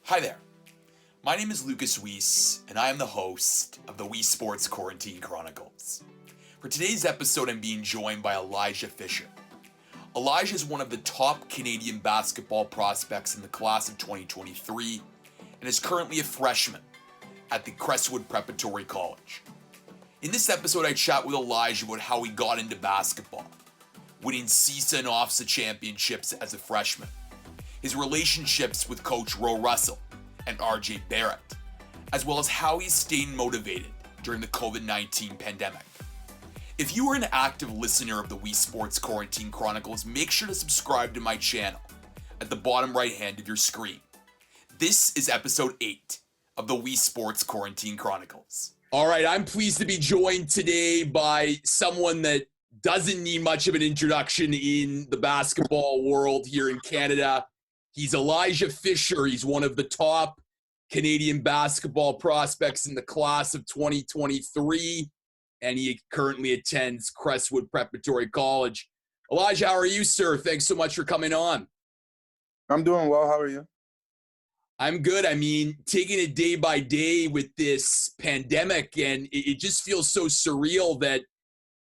Hi there. My name is Lucas Weiss, and I am the host of the Weesesports Quarantine Chronicles. For today's episode, I'm being joined by Elijah Fisher. Elijah is one of the top Canadian basketball prospects in the class of 2023 and is currently a freshman at the Crestwood Preparatory College. In this episode, I chat with Elijah about how he got into basketball, winning CISA and OSB Championships as a freshman, his relationships with Coach Ro Russell and RJ Barrett, as well as how he's staying motivated during the COVID-19 pandemic. If you are an active listener of the Weesports Quarantine Chronicles, make sure to subscribe to my channel at the bottom right hand of your screen. This is episode 8 of the Weesports Quarantine Chronicles. All right, I'm pleased to be joined today by someone that doesn't need much of an introduction in the basketball world here in Canada. He's Elijah Fisher. He's one of the top Canadian basketball prospects in the class of 2023, and he currently attends Crestwood Preparatory College. Elijah, how are you, sir? Thanks so much for coming on. I'm doing well. How are you? I'm good. I mean, taking it day by day with this pandemic, and it just feels so surreal that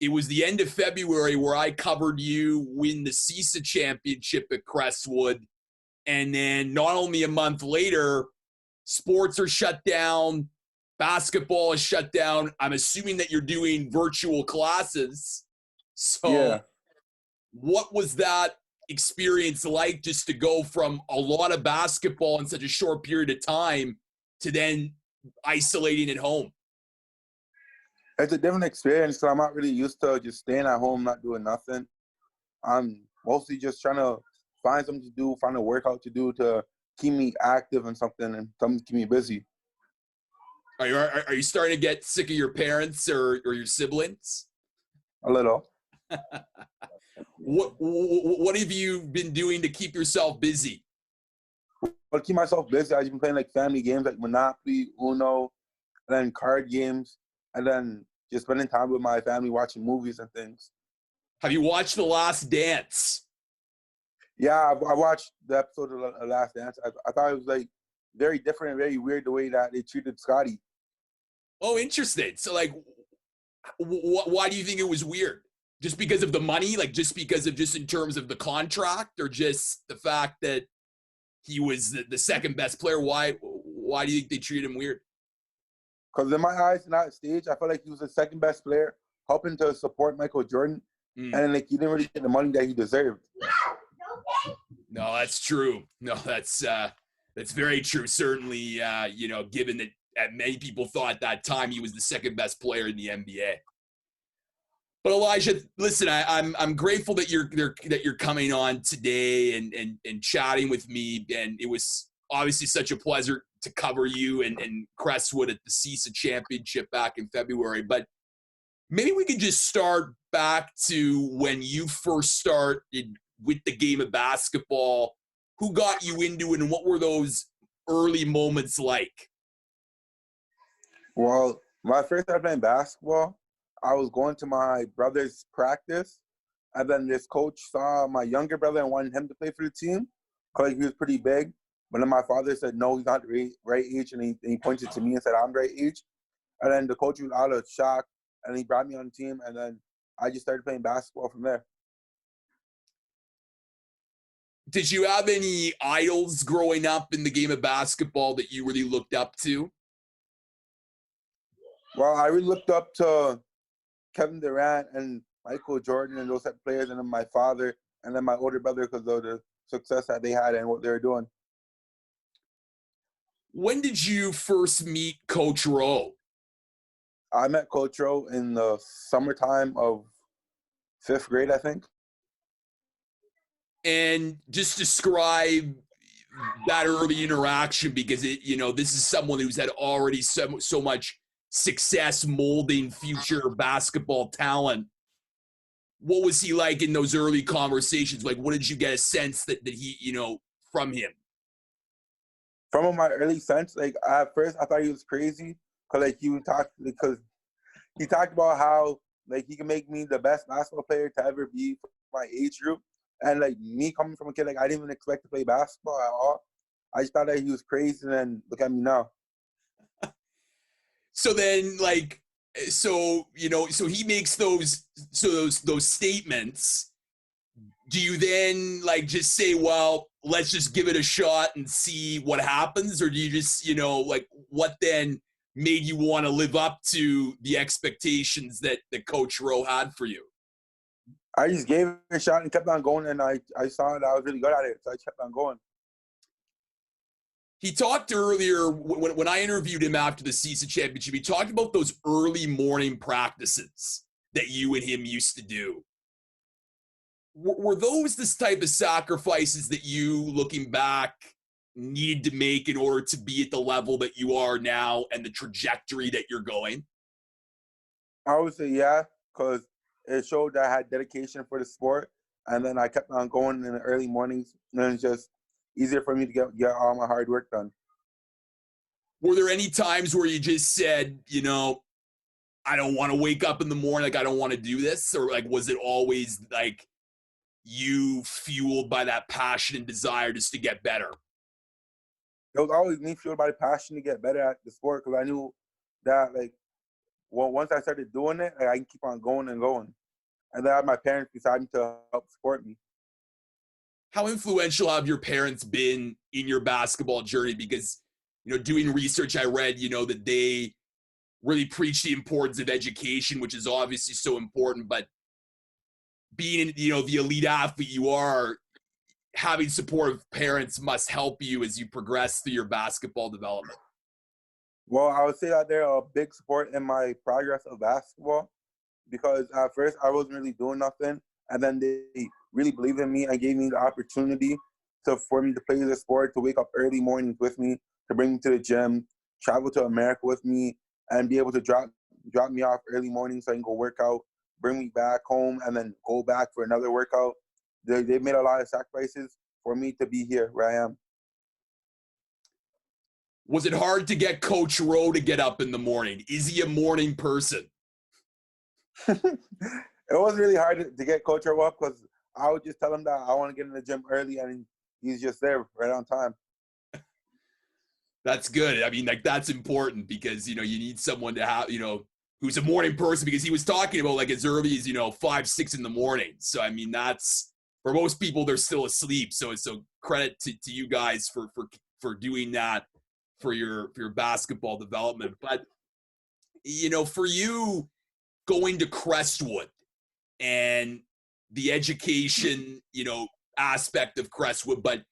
it was the end of February where I covered you win the CISA championship at Crestwood. And then not only a month later, sports are shut down, basketball is shut down. I'm assuming that you're doing virtual classes. So Yeah. What was that experience like, just to go from a lot of basketball in such a short period of time to then isolating at home? It's a different experience because I'm not really used to just staying at home, not doing nothing. I'm mostly just trying to find something to do, find a workout to do to keep me active and something to keep me busy. Are you starting to get sick of your parents or your siblings? A little. What have you been doing to keep yourself busy? But to keep myself busy, I've been playing like family games like Monopoly, Uno, and then card games, and then just spending time with my family watching movies and things. Have you watched The Last Dance? Yeah, I watched the episode of The Last Dance. I thought it was like very different and very weird the way that they treated Scotty. Oh, interesting. So, like, why do you think it was weird? Just because of the money? Like, just because of just in terms of the contract, or just the fact that he was the second best player? Why do you think they treated him weird? Because in my eyes, in that stage, I felt like he was the second best player, helping to support Michael Jordan, and like he didn't really get the money that he deserved. No, that's true. No, that's very true. Certainly, given that many people thought at that time he was the second best player in the NBA. But Elijah, listen, I'm grateful that you're coming on today and chatting with me, and it was obviously such a pleasure to cover you and Crestwood at the CISA Championship back in February. But maybe we could just start back to when you first started with the game of basketball. Who got you into it, and what were those early moments like? Well, when I first started playing basketball, I was going to my brother's practice, and then this coach saw my younger brother and wanted him to play for the team because he was pretty big. But then my father said, no, he's not the right age, and he pointed to me and said, I'm the right age. And then the coach was out of shock, and he brought me on the team, and then I just started playing basketball from there. Did you have any idols growing up in the game of basketball that you really looked up to? Well, I really looked up to Kevin Durant and Michael Jordan and those type of players, and then my father and then my older brother because of the success that they had and what they were doing. When did you first meet Coach Ro? I met Coach Ro in the summertime of 5th grade, I think. And just describe that early interaction, because this is someone who's had already so much success molding future basketball talent. What was he like in those early conversations? Like, what did you get a sense that he, from him? From my early sense, like at first I thought he was crazy because he talked about how like he can make me the best basketball player to ever be for my age group. And like me coming from a kid, like I didn't even expect to play basketball at all. I just thought that he was crazy, and then look at me now. So then, like, so he makes those statements. Do you then like just say, well, let's just give it a shot and see what happens, or do you just like what then made you want to live up to the expectations that Coach Rowe had for you? I just gave it a shot and kept on going, and I saw that I was really good at it, so I kept on going. He talked earlier when I interviewed him after the season championship. He talked about those early morning practices that you and him used to do. Were those this type of sacrifices that you, looking back, needed to make in order to be at the level that you are now and the trajectory that you're going? I would say yeah, because it showed that I had dedication for the sport, and then I kept on going in the early mornings, and it's just easier for me to get all my hard work done. Were there any times where you just said, I don't want to wake up in the morning, like I don't want to do this? Or like, was it always like you fueled by that passion and desire just to get better? It was always me fueled by the passion to get better at the sport, because I knew that, like, well, once I started doing it, like, I can keep on going and going. And then I had my parents beside me to help support me. How influential have your parents been in your basketball journey? Because, doing research, I read, that they really preach the importance of education, which is obviously so important, but being, the elite athlete you are, having supportive parents must help you as you progress through your basketball development. Well, I would say that they're a big support in my progress of basketball, because at first I wasn't really doing nothing, and then they really believed in me and gave me the opportunity for me to play the sport, to wake up early mornings with me, to bring me to the gym, travel to America with me, and be able to drop me off early mornings so I can go work out, bring me back home, and then go back for another workout. They made a lot of sacrifices for me to be here where I am. Was it hard to get Coach Rowe to get up in the morning? Is he a morning person? It was really hard to get Coach Rowe up, because I would just tell him that I want to get in the gym early, and he's just there right on time. That's good. I mean, like, that's important, because, you need someone to have, who's a morning person, because he was talking about like as early as, 5, 6 in the morning. So, I mean, that's, for most people, they're still asleep. So credit to you guys for doing that for your basketball development. But, for you going to Crestwood and the education, aspect of Crestwood, but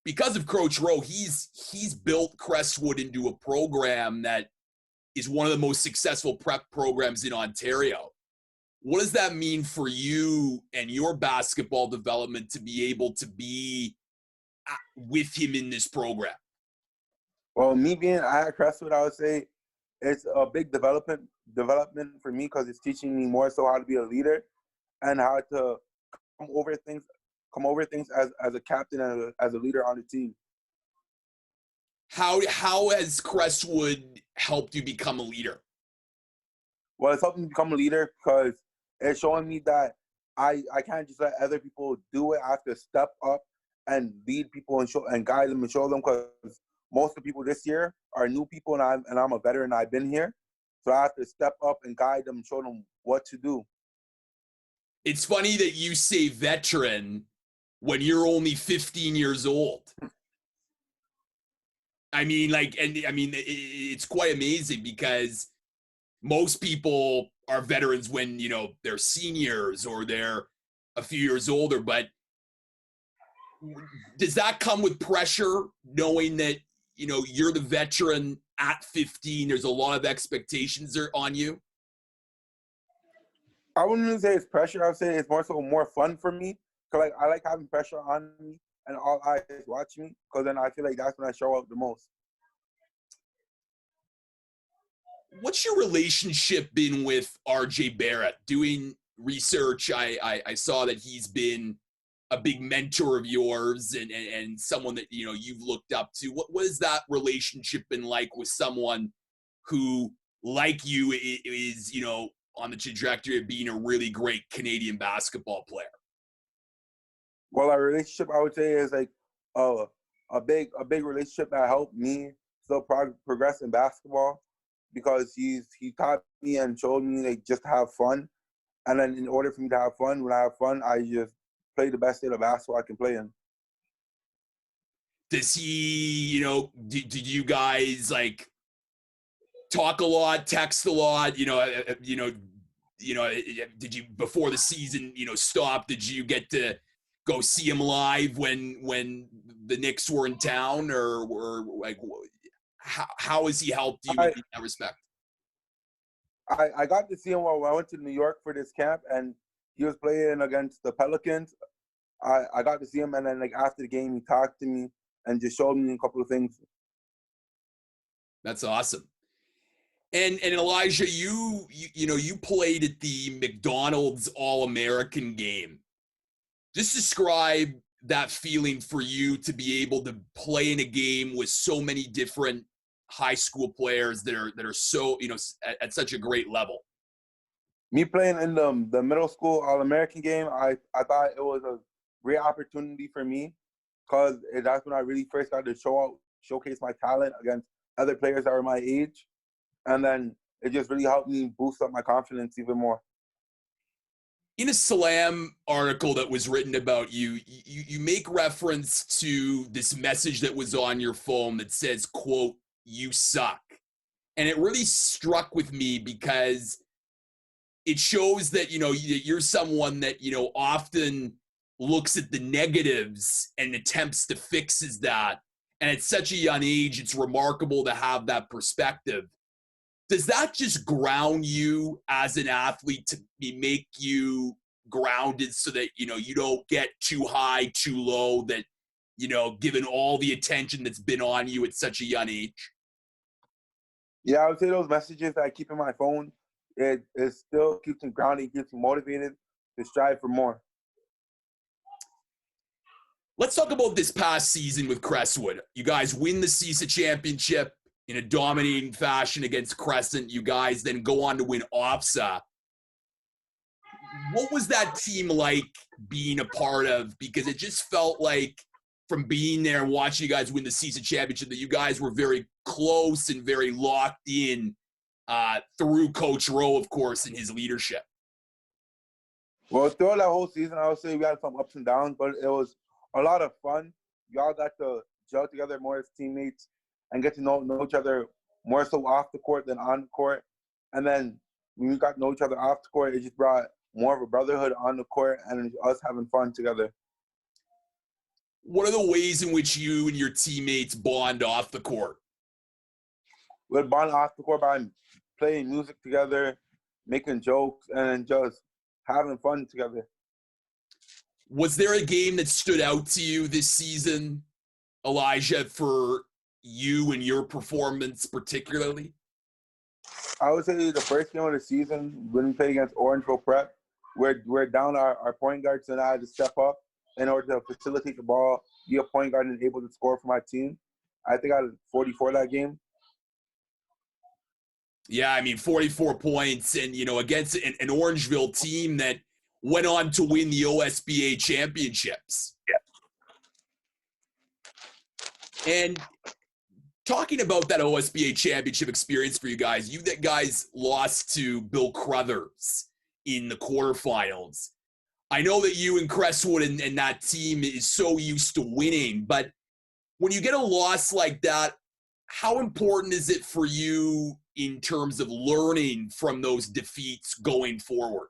because of Coach Rowe, he's built Crestwood into a program that is one of the most successful prep programs in Ontario. What does that mean for you and your basketball development to be able to be with him in this program? Well, me being at Crestwood, I would say it's a big development for me, because it's teaching me more so how to be a leader and how to come over things as a captain and as a leader on the team. How has Crestwood helped you become a leader? Well, it's helping me become a leader, because it's showing me that I can't just let other people do it. I have to step up and lead people and guide them and show them, because most of the people this year are new people, and I'm a veteran. I've been here, so I have to step up and guide them and show them what to do. It's funny that you say veteran when you're only 15 years old. I mean, it's quite amazing, because most people are veterans when, they're seniors or they're a few years older. But does that come with pressure, knowing that, you're the veteran at 15? There's a lot of expectations on you. I wouldn't even say it's pressure. I would say it's more fun for me. Cause I like having pressure on me and all eyes watching me, because then I feel like that's when I show up the most. What's your relationship been with RJ Barrett? Doing research, I saw that he's been a big mentor of yours and someone that, you've looked up to. What has that relationship been like with someone who, like you, is, on the trajectory of being a really great Canadian basketball player? Well, our relationship, I would say, is like a big relationship that helped me still progress in basketball, because he taught me and showed me like just to have fun. And then in order for me to have fun, when I have fun, I just play the best state of basketball I can play in. Does he, did you guys like talk a lot, text a lot, did you, before the season, stopped, did you get to go see him live when the Knicks were in town, or like, how has he helped you in that respect? I got to see him while I went to New York for this camp, and he was playing against the Pelicans. I got to see him, and then like after the game, he talked to me and just showed me a couple of things. That's awesome. And Elijah, you played at the McDonald's All-American game. Just describe that feeling for you to be able to play in a game with so many different high school players that are so, at such a great level. Me playing in the middle school All-American game, I thought it was a great opportunity for me, because that's when I really first got to showcase my talent against other players that were my age. And then it just really helped me boost up my confidence even more. In a Slam article that was written about you, you make reference to this message that was on your phone that says, quote, "You suck." And it really struck with me because it shows that, you're someone that, often looks at the negatives and attempts to fixes that. And at such a young age, it's remarkable to have that perspective. Does that just ground you as an athlete to make you grounded so that, you don't get too high, too low, that, given all the attention that's been on you at such a young age? Yeah, I would say those messages that I keep in my phone, it still keeps me grounded, keeps me motivated to strive for more. Let's talk about this past season with Crestwood. You guys win the CISA championship in a dominating fashion against Crescent. You guys then go on to win OFSA. What was that team like being a part of? Because it just felt like, from being there and watching you guys win the CISA championship, that you guys were very close and very locked in through Coach Rowe, of course, and his leadership. Well, throughout that whole season, I would say we had some ups and downs, but it was a lot of fun. We all got to gel together more as teammates and get to know each other more so off the court than on the court. And then when we got to know each other off the court, it just brought more of a brotherhood on the court and us having fun together. What are the ways in which you and your teammates bond off the court? We'd bond off the court by playing music together, making jokes, and just having fun together. Was there a game that stood out to you this season, Elijah, for you and your performance particularly? I would say the first game of the season, when we played against Orangeville Prep, we're down our point guard, so I had to step up in order to facilitate the ball, be a point guard, and able to score for my team. I think I had 44 that game. Yeah, 44 points, and, against an Orangeville team that went on to win the OSBA Championships. Yeah. And talking about that OSBA Championship experience for you guys, you guys lost to Bill Crothers in the quarterfinals. I know that you and Crestwood and that team is so used to winning, but when you get a loss like that, how important is it for you in terms of learning from those defeats going forward?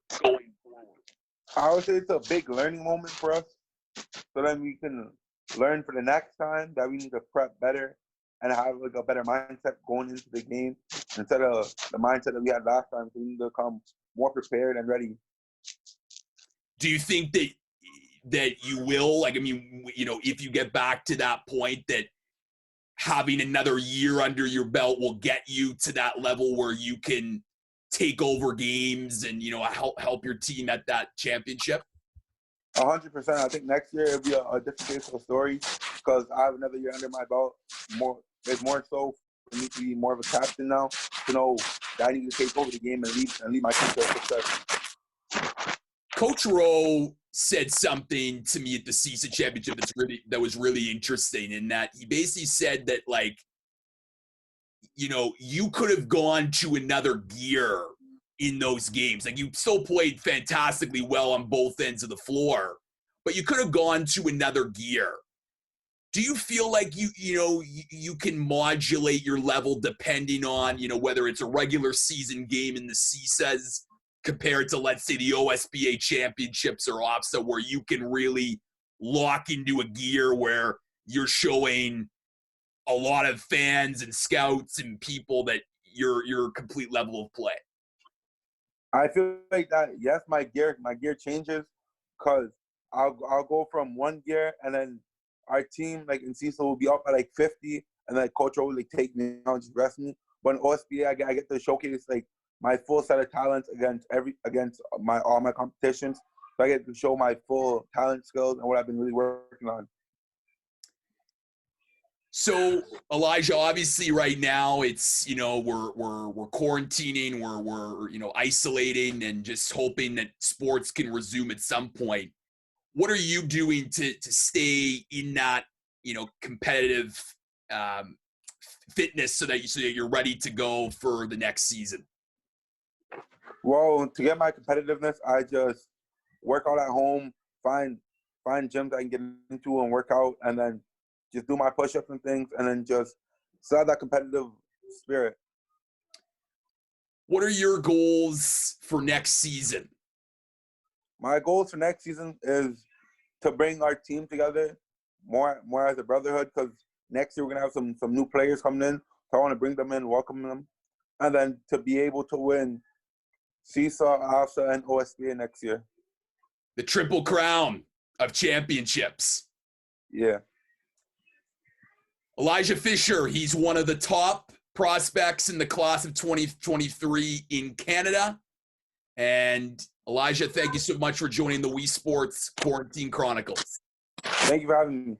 I would say it's a big learning moment for us, so then we can learn for the next time that we need to prep better and have like a better mindset going into the game instead of the mindset that we had last time. So we need to come more prepared and ready. Do you think that you will, if you get back to that point, that having another year under your belt will get you to that level where you can take over games and, help your team at that championship? 100%. I think next year it'll be a different case of a story because I have another year under my belt. There's more so for me to be more of a captain now, to know that I need to take over the game and lead my team to success. Coach Rowe said something to me at the season championship that was really interesting, in that he basically said that, like, you know, you could have gone to another gear in those games. Like, you still played fantastically well on both ends of the floor, but you could have gone to another gear. Do you feel like you can modulate your level depending on, whether it's a regular season game in the CSAs compared to, let's say, the OSBA Championships or OPSA, where you can really lock into a gear where you're showing a lot of fans and scouts and people that your complete level of play? I feel like that. Yes, my gear changes, because I'll go from one gear, and then our team, like in CISA, will be up at like 50, and then Coach will like take me out and just rest me. But in OSBA, I get to showcase like my full set of talents against all my competitions. So I get to show my full talent, skills, and what I've been really working on. So, Elijah, obviously right now it's, we're quarantining, we're isolating and just hoping that sports can resume at some point. What are you doing to stay in that, competitive fitness so that you're ready to go for the next season? Well, to get my competitiveness, I just work out at home, find gyms I can get into and work out, and then just do my push-ups and things, and then just still have that competitive spirit. What are your goals for next season? My goals for next season is to bring our team together more as a brotherhood, because next year we're going to have some new players coming in. So I want to bring them in, welcome them, and then to be able to win CISA, AFSA, and OSBA next year. The triple crown of championships. Yeah. Elijah Fisher, he's one of the top prospects in the class of 2023 in Canada. And Elijah, thank you so much for joining the Weesports Quarantine Chronicles. Thank you for having me.